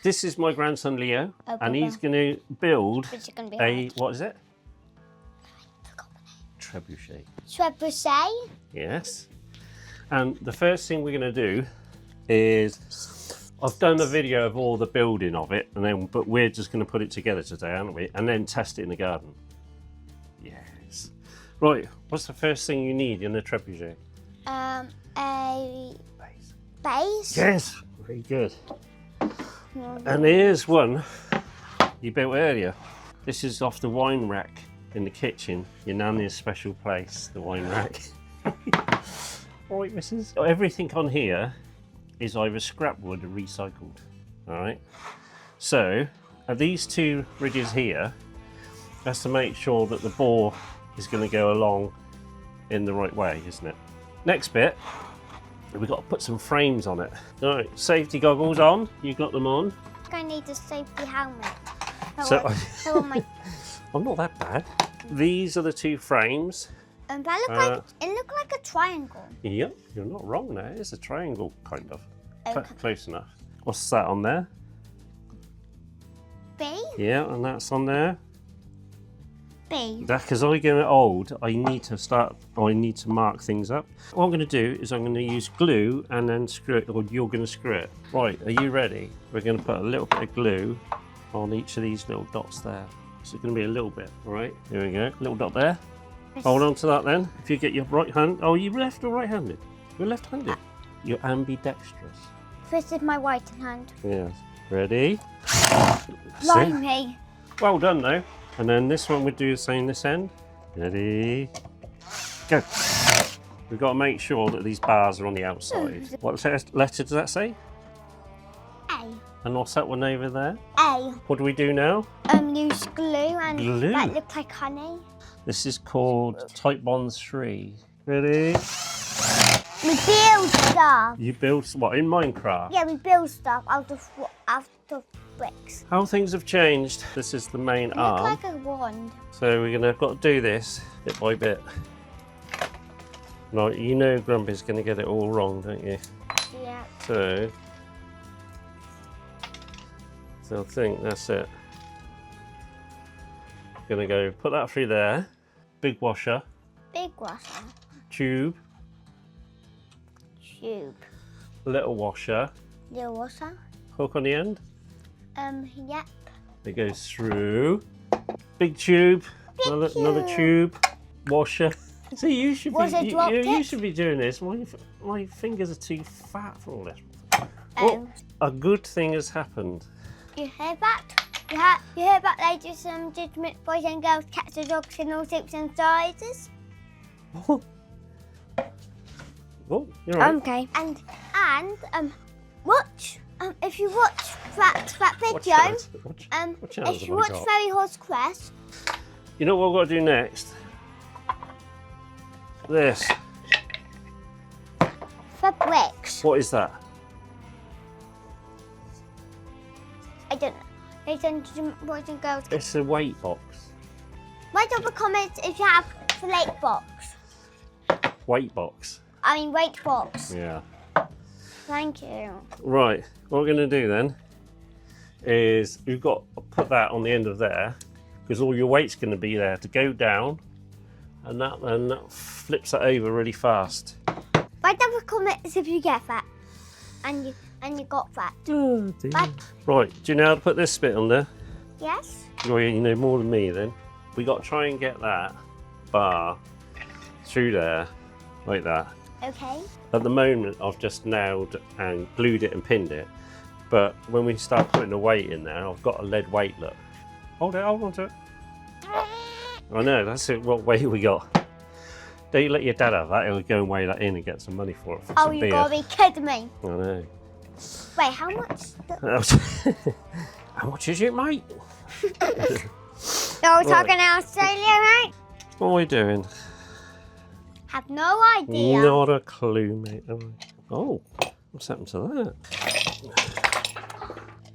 This is my grandson Leo, Oh, and he's going to build Which is going to be a, hard. what is it? Trebuchet. Trebuchet. Yes. And the first thing we're going to do is, I've done a video of all the building of it, but we're just going to put it together today, aren't we? And then test it in the garden. Yes. Right, what's the first thing you need in the trebuchet? A Base. base. Yes, very good. And here's one you built earlier. This is off the wine rack in the kitchen, your nanny's special place, the wine rack. All right, missus. Everything on here is either scrap wood or recycled. All right. So these two ridges here, that's to make sure that the bore is going to go along in the right way, isn't it? Next bit, we've got to put some frames on it. All right, safety goggles on. You got them on. I need a safety helmet. I'm not that bad. These are the two frames. That look like a triangle. Yep, you're not wrong there. It's a triangle, kind of. Okay. Close enough. What's that on there? B. Yeah, and that's on there. B. Because I get old, I need to mark things up. What I'm going to do is I'm going to use glue and then screw it, or you're going to screw it. Right, are you ready? We're going to put a little bit of glue on each of these little dots there. So it's going to be a little bit, all right? Here we go, little dot there. Hold on to that then. If you get your right hand, oh, you left or right-handed? You're left-handed. You're ambidextrous. This is my right hand. Yes. Ready? Blimey. Well done though. And then this one would do the same this end. Ready? Go. We've got to make sure that these bars are on the outside. What letter does that say? A. And what's that one over there? A. What do we do now? Use glue and Glue. that looks like honey. This is called Type Bond 3. Ready? We build stuff. You build what in Minecraft? Yeah, we build stuff out of bricks. How things have changed. This is the main It arm. looks like a wand. So we're gonna got to do this bit by bit. Right, you know Grumpy's gonna get it all wrong, don't you? Yeah. So I think that's it. Gonna go put that through there. Big washer. Big washer. Tube. Tube. Little washer. Little washer. Hook on the end. Yep. It goes through. Big tube. Another tube. Washer. So you should you should be doing this. My fingers are too fat for all this. Oh, a good thing has happened. You hear that? You hear that, ladies and gentlemen, boys and girls, cats and dogs in all shapes and sizes? Oh, you're right. Okay. And watch. If you watch that video, if you watch Very Horse Quest. You know what we've got to do next? This. For bricks. What is that? I don't know. Ladies and gentlemen, boys and girls. It's a weight box. Write down the comments if you have the late box. Weight box. I mean weight box. Yeah. Thank you. Right. What we're going to do then is we've got to put that on the end of there because all your weight's going to be there to go down, and that flips it over really fast. Write down the comments if you get that, and you got that. Oh, dear. Right. Do you know how to put this bit on there? Yes. Well, you know more than me then. We got to try and get that bar through there like that. Okay. At the moment, I've just nailed and glued it and pinned it. But when we start putting the weight in there, I've got a lead weight, look. Hold on to it. I know, that's it, what weight we got. Don't you let your dad have that, he'll go and weigh that in and get some money for it. For some beer. Gotta be kidding me. I know. Wait, how much? How much is it, mate? You're talking Australia, right? What are we doing? Have no idea. Not a clue, mate. Oh, what's happened to that?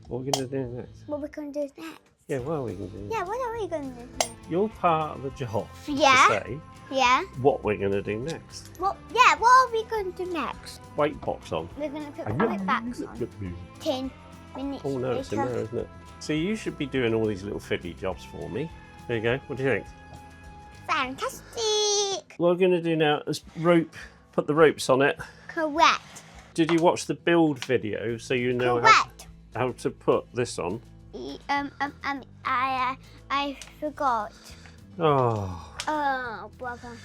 What are we going to do next? What we're going to do next? Yeah, what are we going to do? Yeah, what are we going to do next? You're part of the job Yeah. to say Yeah. what we're going to do next. What are we going to do next? Weight box on. We're going to put weight box on. Tin. minutes Oh no, it's in later. there, isn't it? So you should be doing all these little fiddly jobs for me. There you go. What do you think? Fantastic. What we're going to do now is put the ropes on it. Correct. Did you watch the build video so you know Correct. how to put this on? I forgot. Oh, Oh, brother.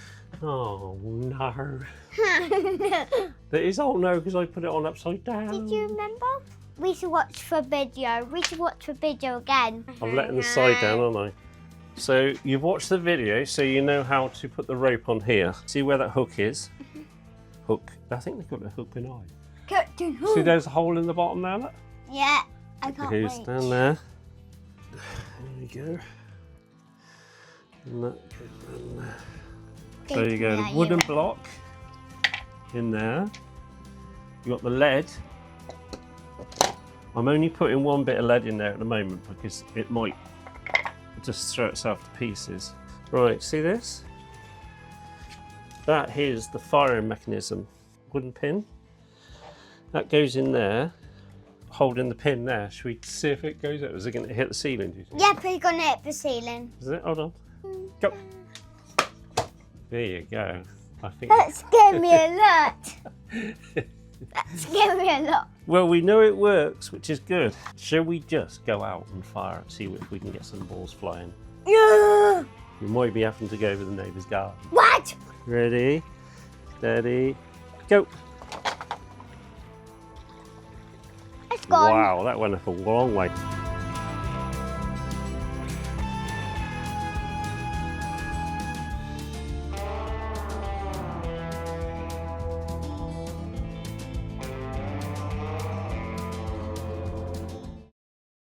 oh no. That is oh no because I put it on upside down. Did you remember? We should watch the video. We should watch the video again. I'm letting the side down, aren't I? So you've watched the video so you know how to put the rope on here. See where that hook is? Hook. I think they've got a hook and eye. Captain Hook. See there's a hole in the bottom there, look? Yeah, I can't Who's wait. down there? There we go. And that goes down there. So you go, the wooden block in there. You got the lead. I'm only putting one bit of lead in there at the moment because it might just throw itself to pieces. Right, see this? That is the firing mechanism. Wooden pin. That goes in there, holding the pin there. Should we see if it goes up? Is it going to hit the ceiling, do you think? Yep, we're gonna hit the ceiling. Is it? Hold on. Go. There you go. I think. That scared me a lot. That scared me a lot. Well, we know it works, which is good. Shall we just go out and fire it, see if we can get some balls flying? Yeah. We might be having to go over the neighbour's garden. What? Ready, steady, go. It's gone. Wow, that went up a long way.